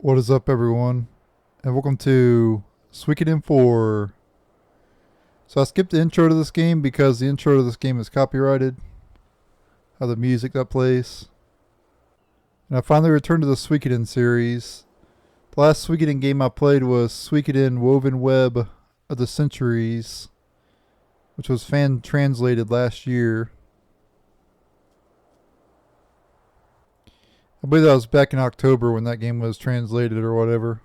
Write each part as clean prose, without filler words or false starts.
What is up, everyone, and welcome to Suikoden IV. So I skipped the intro to this game because the intro to this game is copyrighted. How the music that plays. And I finally returned to the Suikoden series. The last Suikoden game I played was Suikoden Woven Web of the Centuries, which was fan translated last year. I believe that was back in October when that game was translated or whatever.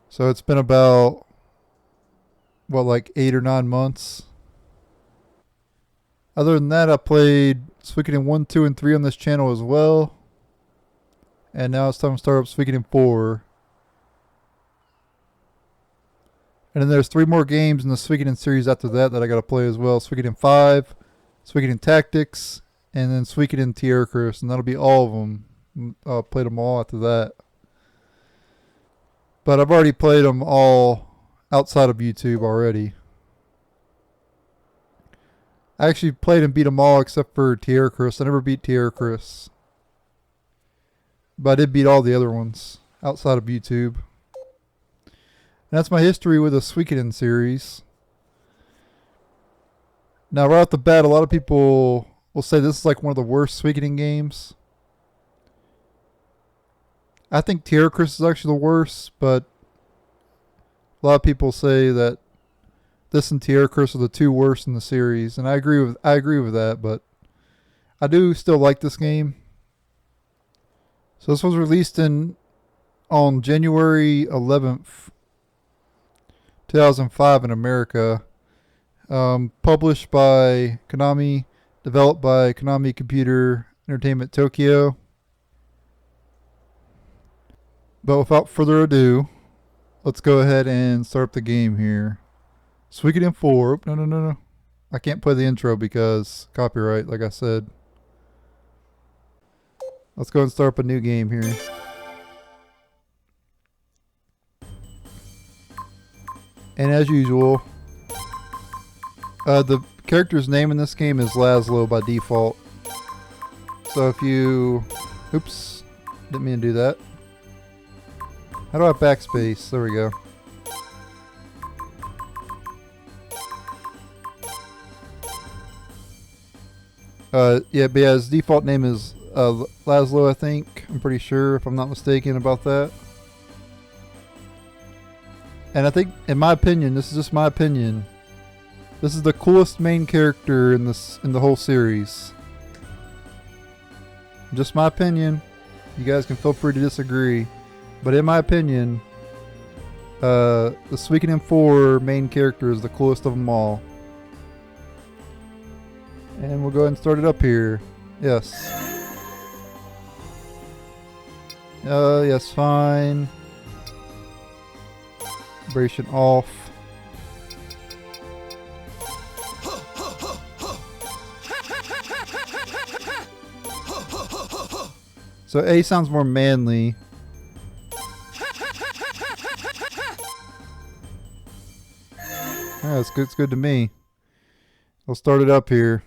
So it's been about, like 8 or 9 months. Other than that, I played Suikoden 1, 2, and 3 on this channel as well. And now it's time to start up Suikoden 4. And then there's 3 more games in the Suikoden series after that I gotta play as well. Suikoden 5, Suikoden Tactics, and then Suikoden Tierkris, and that'll be all of them. I'll play them all after that. But I've already played them all outside of YouTube already. I actually played and beat them all except for Tierkris. I never beat Tierkris. But I did beat all the other ones outside of YouTube. And that's my history with the Suikoden series. Now, right off the bat, a lot of people will say this is like one of the worst Suikoden games. I think Tierkris is actually the worst, but a lot of people say that this and Tierkris are the 2 worst in the series, and I agree with that, but I do still like this game. So this was released on January 11th, 2005 in America. Published by Konami, developed by Konami Computer Entertainment Tokyo. But without further ado, let's go ahead and start the game here. Suikoden 4. No. I can't play the intro because copyright, like I said. Let's go and start up a new game here. And as usual, the character's name in this game is Laszlo by default. So if you... Oops. Didn't mean to do that. How do I backspace? There we go. Yeah, but yeah, his default name is Laszlo, I think. I'm pretty sure, if I'm not mistaken about that. And I think, in my opinion, this is just my opinion, this is the coolest main character in the whole series. Just my opinion. You guys can feel free to disagree. But in my opinion, the Suikoden 4 main character is the coolest of them all. And we'll go ahead and start it up here. Yes. Yes, fine. Vibration off. So A sounds more manly. Yeah, it's good. It's good to me. I'll start it up here.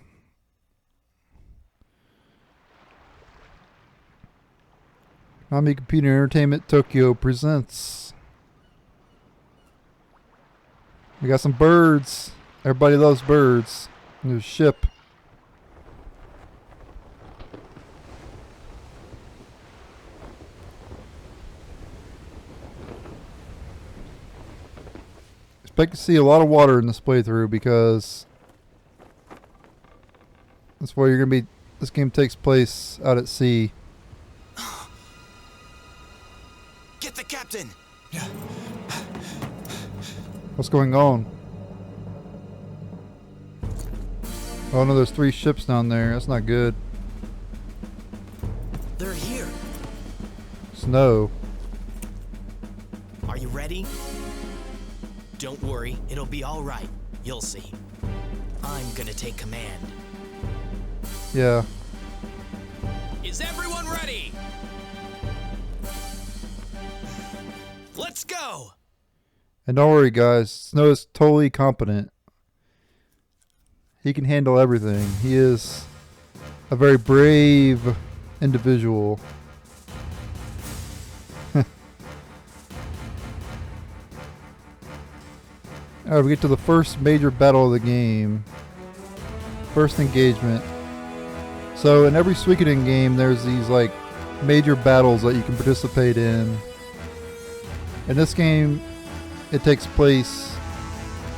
Konami Computer Entertainment Tokyo presents. We got some birds. Everybody loves birds. There's a ship. Expect to see a lot of water in this playthrough because that's where you're gonna be. This game takes place out at sea. Get the captain. What's going on? Oh no, there's 3 ships down there. That's not good. They're here. Snow. Are you ready? Don't worry, it'll be all right. You'll see. I'm gonna take command. Yeah. Is everyone ready? Let's go! And don't worry, guys. Snow is totally competent. He can handle everything. He is a very brave individual. Alright, we get to the first major battle of the game. First engagement. So in every Suikoden game, there's these like major battles that you can participate in. In this game, it takes place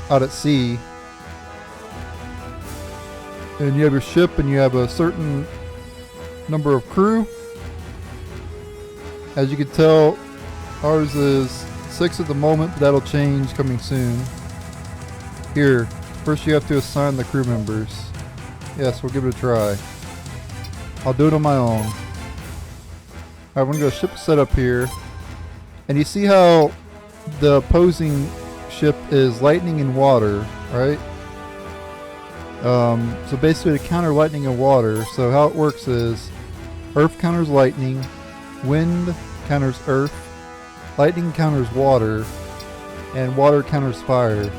out at sea. And you have your ship and you have a certain number of crew. As you can tell, ours is 6 at the moment, but that'll change coming soon. Here, first you have to assign the crew members. Yes, we'll give it a try. I'll do it on my own. Alright, we're gonna go ship setup here. And you see how the opposing ship is lightning and water, right? So basically to counter lightning and water, so how it works is earth counters lightning, wind counters earth, lightning counters water, and water counters fire.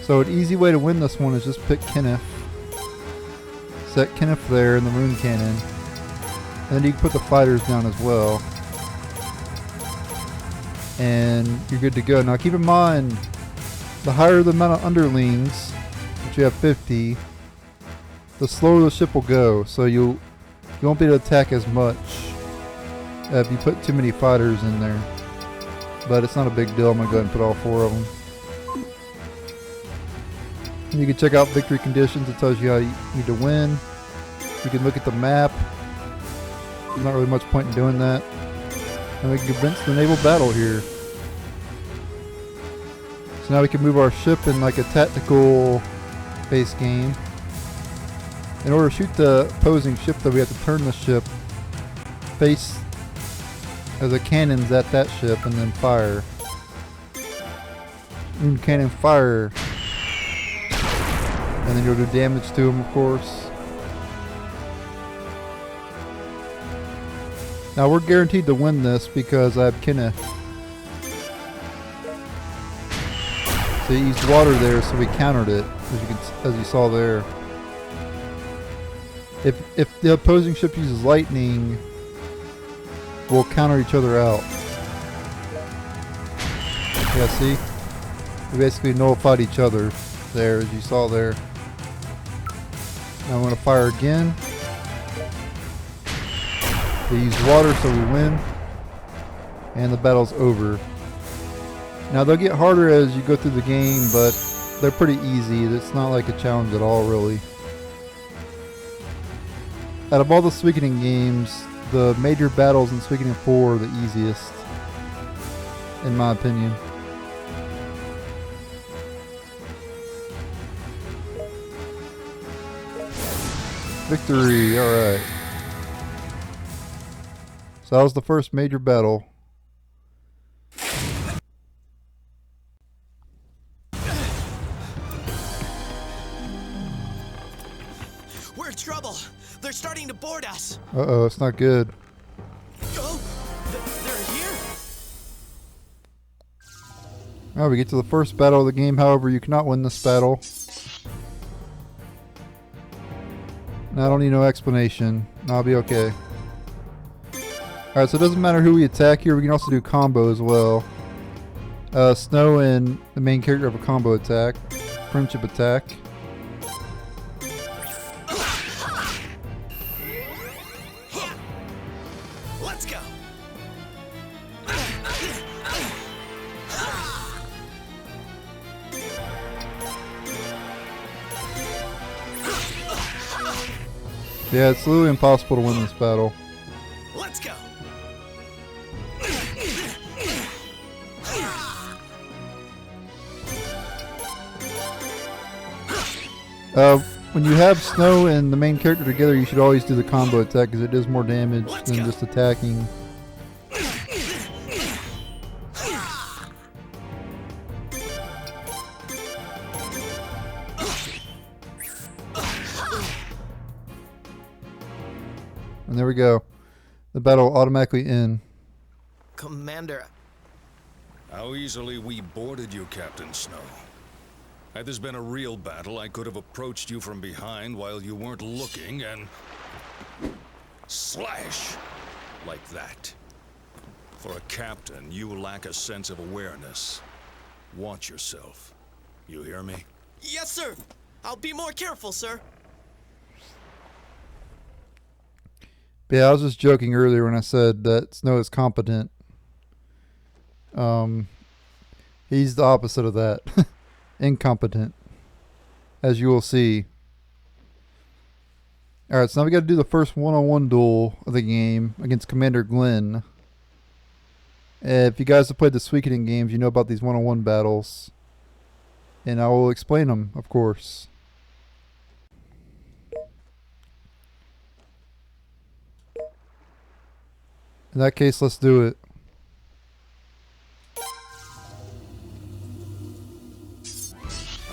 So an easy way to win this one is just pick Kenneth. Set Kenneth there in the rune cannon. And then you can put the fighters down as well. And you're good to go. Now keep in mind, the higher the amount of underlings, which you have 50, the slower the ship will go. So you won't be able to attack as much if you put too many fighters in there. But it's not a big deal. I'm going to go ahead and put all 4 of them. And you can check out victory conditions. It tells you how you need to win. You can look at the map. There's not really much point in doing that. And we can commence the naval battle here. So now we can move our ship in like a tactical base game. In order to shoot the opposing ship, though, we have to turn the ship face as the cannons at that ship and then fire. Rune cannon fire. And then you'll do damage to them, of course. Now we're guaranteed to win this because I have Kenneth. So he used water there, so we countered it, as you saw there. If the opposing ship uses lightning, we'll counter each other out. Yeah, see? We basically nullified each other there, as you saw there. Now I'm going to fire again. They use water, so we win. And the battle's over. Now they'll get harder as you go through the game, but they're pretty easy. It's not like a challenge at all, really. Out of all the Suikoden games, the major battles in Suikoden 4 are the easiest, in my opinion. Victory, alright. So that was the first major battle. We're in trouble. They're starting to board us. Uh-oh, it's not good. Oh, they're here? Alright, we get to the first battle of the game. However, you cannot win this battle. I don't need no explanation. I'll be okay. Alright, so it doesn't matter who we attack here. We can also do combo as well. Snow and the main character have a combo attack. Friendship attack. Let's go. Yeah, it's literally impossible to win this battle. Let's go. When you have Snow and the main character together, you should always do the combo attack because it does more damage than just attacking. And there we go. The battle will automatically end. Commander, How easily we boarded you, Captain Snow. Had this been a real battle, I could have approached you from behind while you weren't looking and... slash! Like that. For a captain, you lack a sense of awareness. Watch yourself. You hear me? Yes, sir. I'll be more careful, sir. Yeah, I was just joking earlier when I said that Snow is competent. He's the opposite of that. Incompetent. As you will see. Alright, so now we gotta do the first one-on-one duel of the game against Commander Glenn. If you guys have played the Suikoden games, you know about these one-on-one battles. And I will explain them, of course. In that case, let's do it.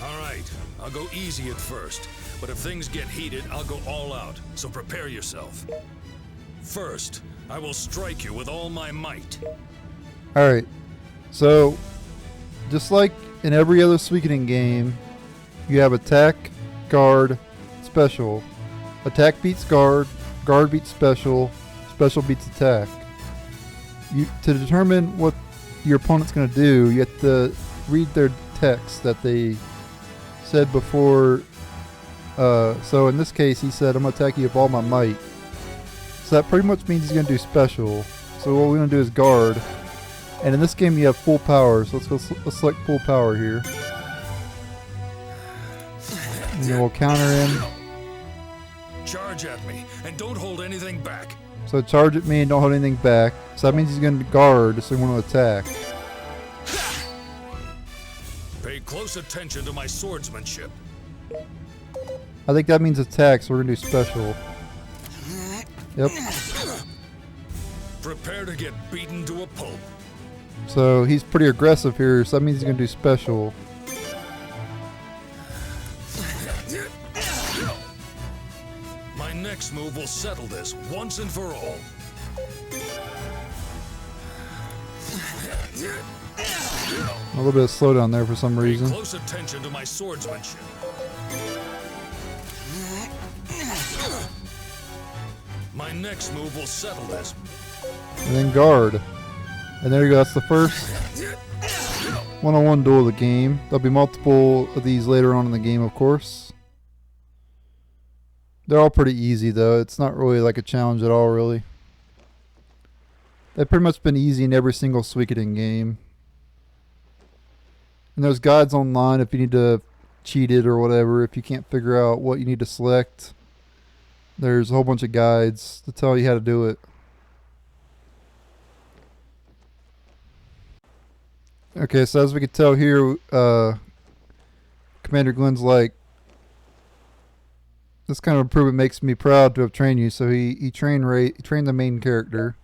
Alright, I'll go easy at first. But if things get heated, I'll go all out. So prepare yourself. First, I will strike you with all my might. Alright, so just like in every other Suikoden game, you have attack, guard, special. Attack beats guard, guard beats special, special beats attack. To determine what your opponent's going to do, you have to read their text that they said before. So in this case, he said, I'm going to attack you with all my might. So that pretty much means he's going to do special. So what we're going to do is guard. And in this game, you have full power. So let's select full power here. And then we'll counter him. Charge at me, and don't hold anything back. So charge at me and don't hold anything back. So that means he's going to guard, so we want to attack. Pay close attention to my swordsmanship. I think that means attack, so we're going to do special. Yep. Prepare to get beaten to a pulp. So he's pretty aggressive here, so that means he's going to do special. My next move will settle this once and for all. A little bit of slowdown there for some Pay reason. close attention to my swordsmanship. My next move will settle this. And then guard. And there you go, that's the first one-on-one duel of the game. There'll be multiple of these later on in the game, of course. They're all pretty easy, though. It's not really like a challenge at all, really. They've pretty much been easy in every single Suikoden game. And there's guides online if you need to cheat it or whatever. If you can't figure out what you need to select, there's a whole bunch of guides to tell you how to do it. Okay, so as we can tell here, Commander Glenn's like, this kind of improvement makes me proud to have trained you. So he trained the main character.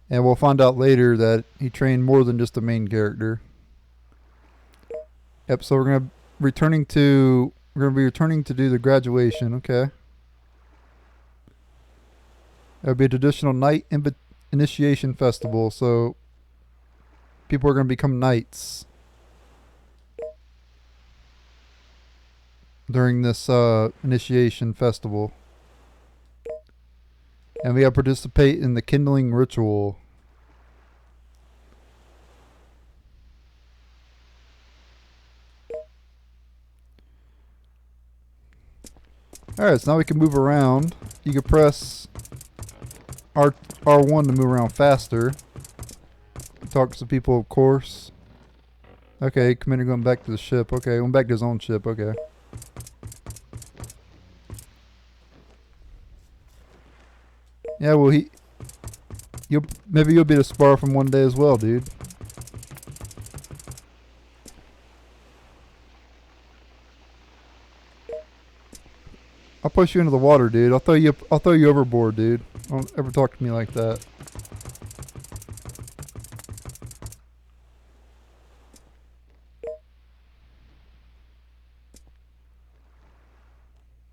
And we'll find out later that he trained more than just the main character. Yep, so we're gonna be returning to do the graduation, okay. There'll be a traditional knight initiation festival, so people are gonna become knights during this initiation festival. And we gotta participate in the kindling ritual. Alright, so now we can move around. You can press R1 to move around faster. Talk to some people, of course. Okay, Commander going back to the ship. Okay, going back to his own ship. Okay. Yeah, well, maybe you'll be the spar from one day as well, dude. I'll push you into the water, dude. I'll throw you overboard, dude. Don't ever talk to me like that.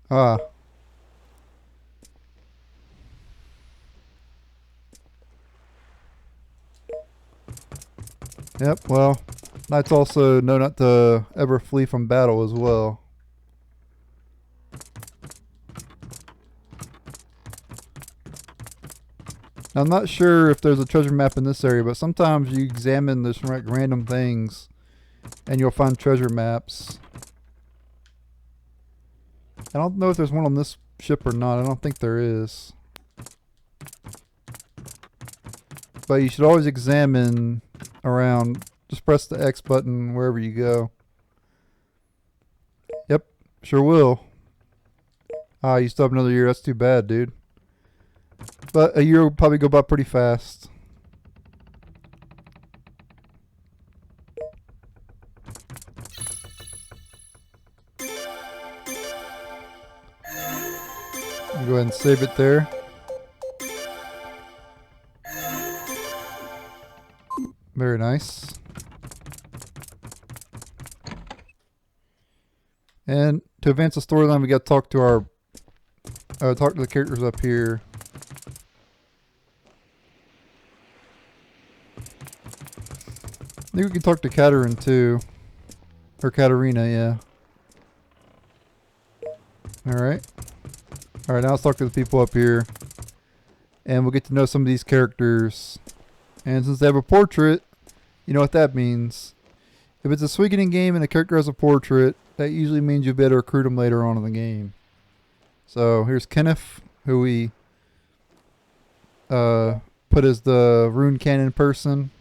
Ah. Yep, well, knights also know not to ever flee from battle as well. Now, I'm not sure if there's a treasure map in this area, but sometimes you examine this random things and you'll find treasure maps. I don't know if there's one on this ship or not. I don't think there is. But you should always examine around. Just press the X button wherever you go. Yep, sure will. Ah, you still have another year. That's too bad, dude. But a year will probably go by pretty fast. I'll go ahead and save it there. Very nice. And to advance the storyline, we got to talk to our talk to the characters up here. I think we can talk to Katarina too. Or Katarina, yeah. Alright. Alright, now let's talk to the people up here. And we'll get to know some of these characters. And since they have a portrait, you know what that means. If it's a Suikoden game and a character has a portrait, that usually means you better recruit them later on in the game. So here's Kenneth, who we put as the rune cannon person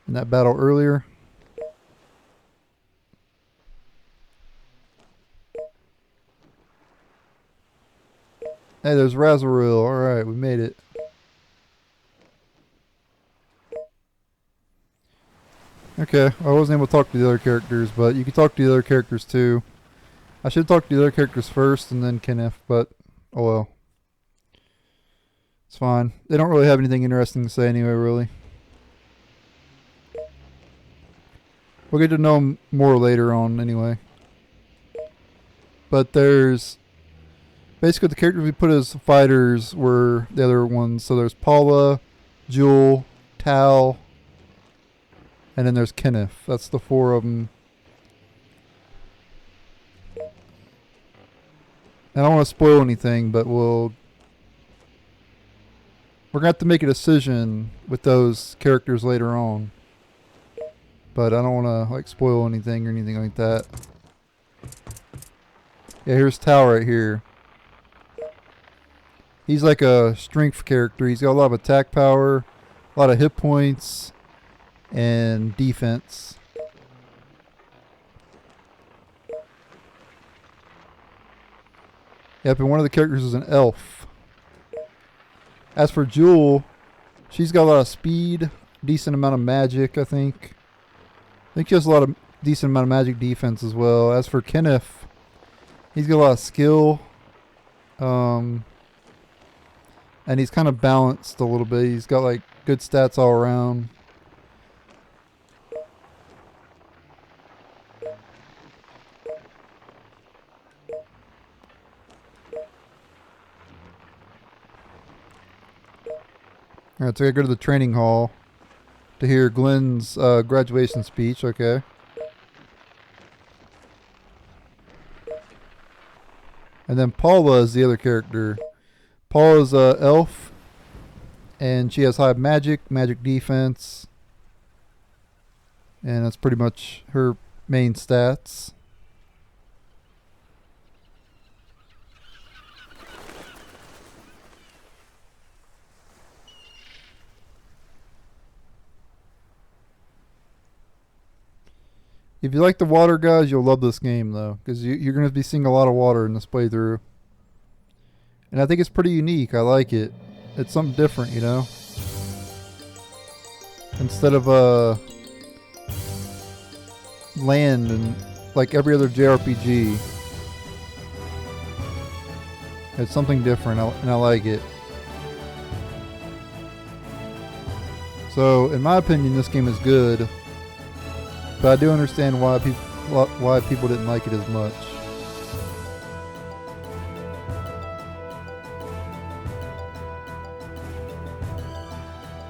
in that battle earlier. Hey, there's Razoril. Alright, we made it. Okay, I wasn't able to talk to the other characters, but you can talk to the other characters too. I should talk to the other characters first and then Kenneth, but oh well. It's fine. They don't really have anything interesting to say anyway, really. We'll get to know them more later on anyway. But there's... basically the characters we put as fighters were the other ones. So there's Paula, Jewel, Tal, and then there's Kenneth. That's the four of them. I don't want to spoil anything, but we're going to have to make a decision with those characters later on. But I don't want to like spoil anything or anything like that. Yeah, here's Tal right here. He's like a strength character. He's got a lot of attack power, a lot of hit points, and defense. Yep, and one of the characters is an elf. As for Jewel, she's got a lot of speed, decent amount of magic, I think. I think she has a lot of decent amount of magic defense as well. As for Kenneth, he's got a lot of skill. And he's kind of balanced a little bit. He's got like good stats all around. Alright, so I gotta go to the training hall to hear Glenn's graduation speech, okay. And then Paula is the other character. Paula's an elf, and she has high magic defense, and that's pretty much her main stats. If you like the water, guys, you'll love this game, though, because you're going to be seeing a lot of water in this playthrough. And I think it's pretty unique. I like it. It's something different, you know? Instead of land and like every other JRPG. It's something different, and I like it. So, in my opinion, this game is good. But I do understand why people didn't like it as much.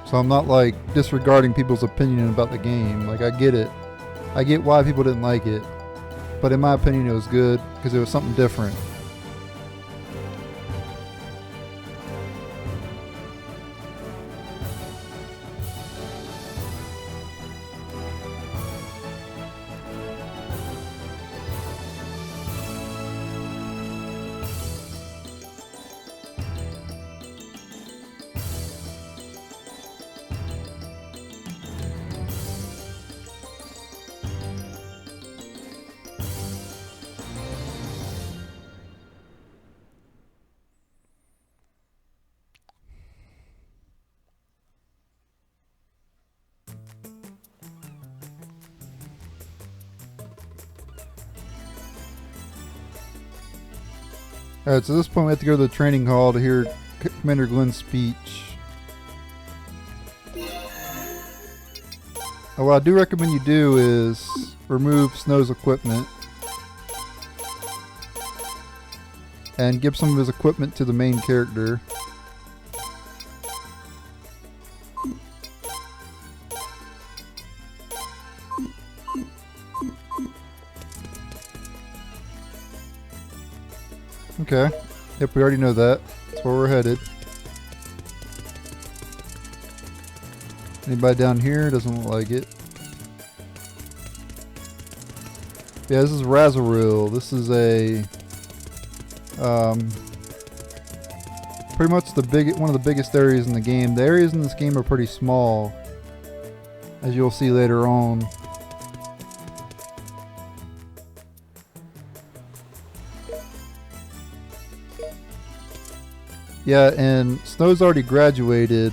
So I'm not like disregarding people's opinion about the game. Like I get it. I get why people didn't like it. But in my opinion it was good because it was something different. Alright, so at this point we have to go to the training hall to hear Commander Glenn's speech. What I do recommend you do is remove Snow's equipment and give some of his equipment to the main character. Okay. Yep, we already know that. That's where we're headed. Anybody down here? Doesn't look like it. Yeah, this is Razoril. This is a pretty much one of the biggest areas in the game. The areas in this game are pretty small, as you'll see later on. Yeah, and Snow's already graduated,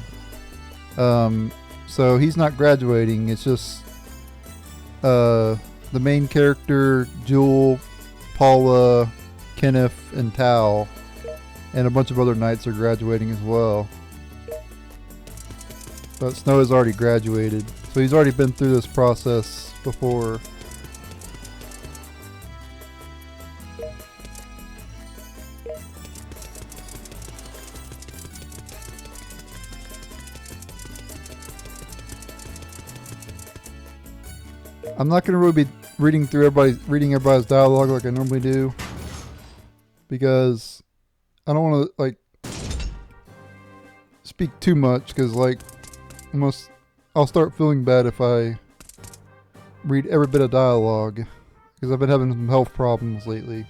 so he's not graduating. It's just the main character, Jewel, Paula, Kenneth, and Tal, and a bunch of other knights are graduating as well. But Snow has already graduated, so he's already been through this process before. I'm not going to really be reading everybody's dialogue like I normally do, because I don't want to like speak too much, because like I'll start feeling bad if I read every bit of dialogue, because I've been having some health problems lately.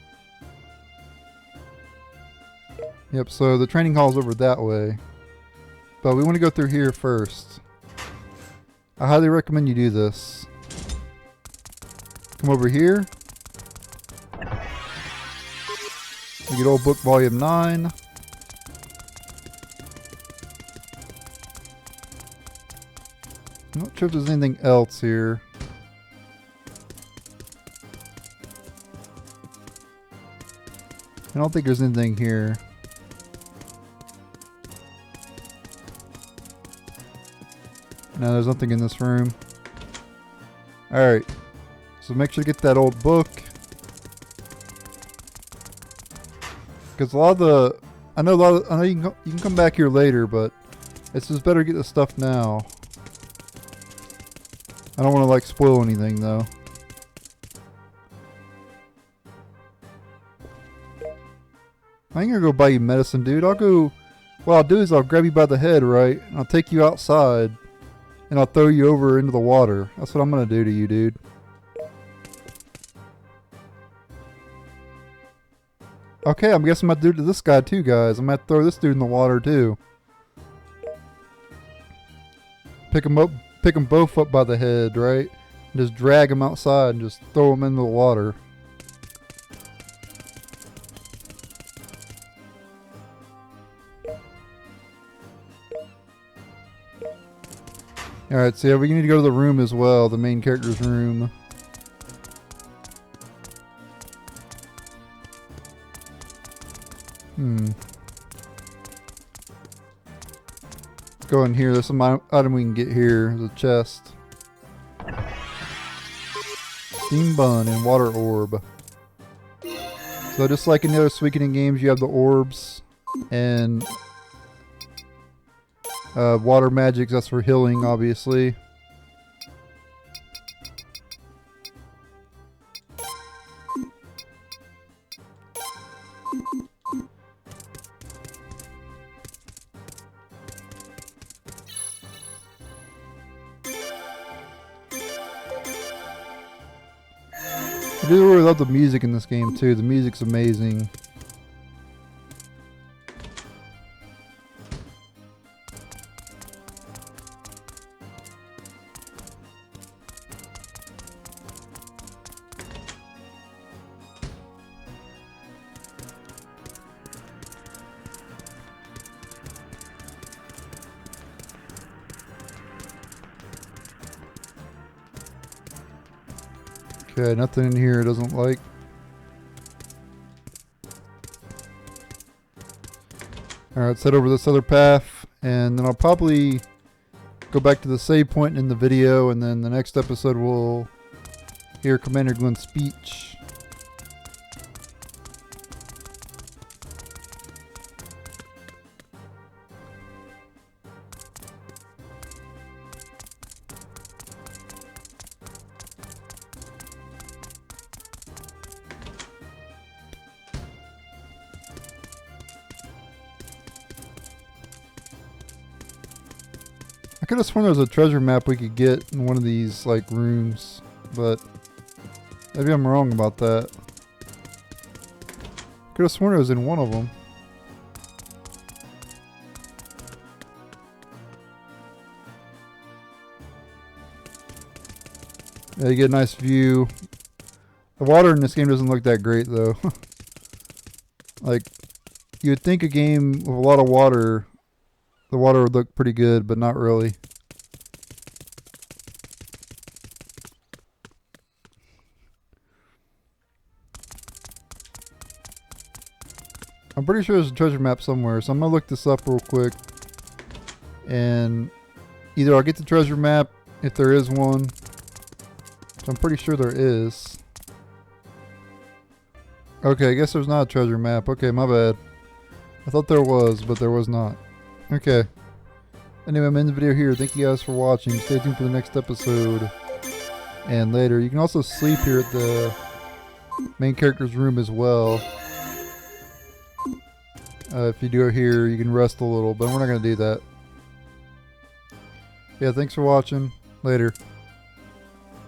Yep, so the training hall's over that way, but we want to go through here first. I highly recommend you do this. Come over here. You get old book volume 9. I'm not sure if there's anything else here. I don't think there's anything here. No, there's nothing in this room. Alright. So make sure to get that old book. Because I know you can come back here later, but it's just better to get the stuff now. I don't want to like spoil anything though. I ain't gonna go buy you medicine, dude. What I'll do is I'll grab you by the head, right? And I'll take you outside. And I'll throw you over into the water. That's what I'm gonna do to you, dude. Okay, I'm guessing I'm gonna do it to this guy too, guys. I'm gonna throw this dude in the water too. Pick them both up by the head, right? And just drag them outside and just throw them into the water. Alright, so yeah, we need to go to the room as well, the main character's room. Let's go in here. There's some item we can get here. There's a chest. Steam bun and water orb. So just like in the other Suikoden games, you have the orbs and water magics. That's for healing, obviously. I do really love the music in this game too. The music's amazing. Okay, nothing in here it doesn't like. Alright, let's head over this other path, and then I'll probably go back to the save point in the video, and then the next episode we'll hear Commander Glenn's speech. I could have sworn there was a treasure map we could get in one of these like rooms, but maybe I'm wrong about that. Could have sworn it was in one of them. Yeah, you get a nice view. The water in this game doesn't look that great though. Like, you would think a game with a lot of water, the water would look pretty good, but not really. I'm pretty sure there's a treasure map somewhere, so I'm going to look this up real quick. And either I'll get the treasure map, if there is one, which I'm pretty sure there is. Okay, I guess there's not a treasure map. Okay, my bad. I thought there was, but there was not. Okay. Anyway, I'm ending the video here. Thank you guys for watching. Stay tuned for the next episode. And later. You can also sleep here at the main character's room as well. If you do it here, you can rest a little, but we're not going to do that. Yeah, thanks for watching. Later.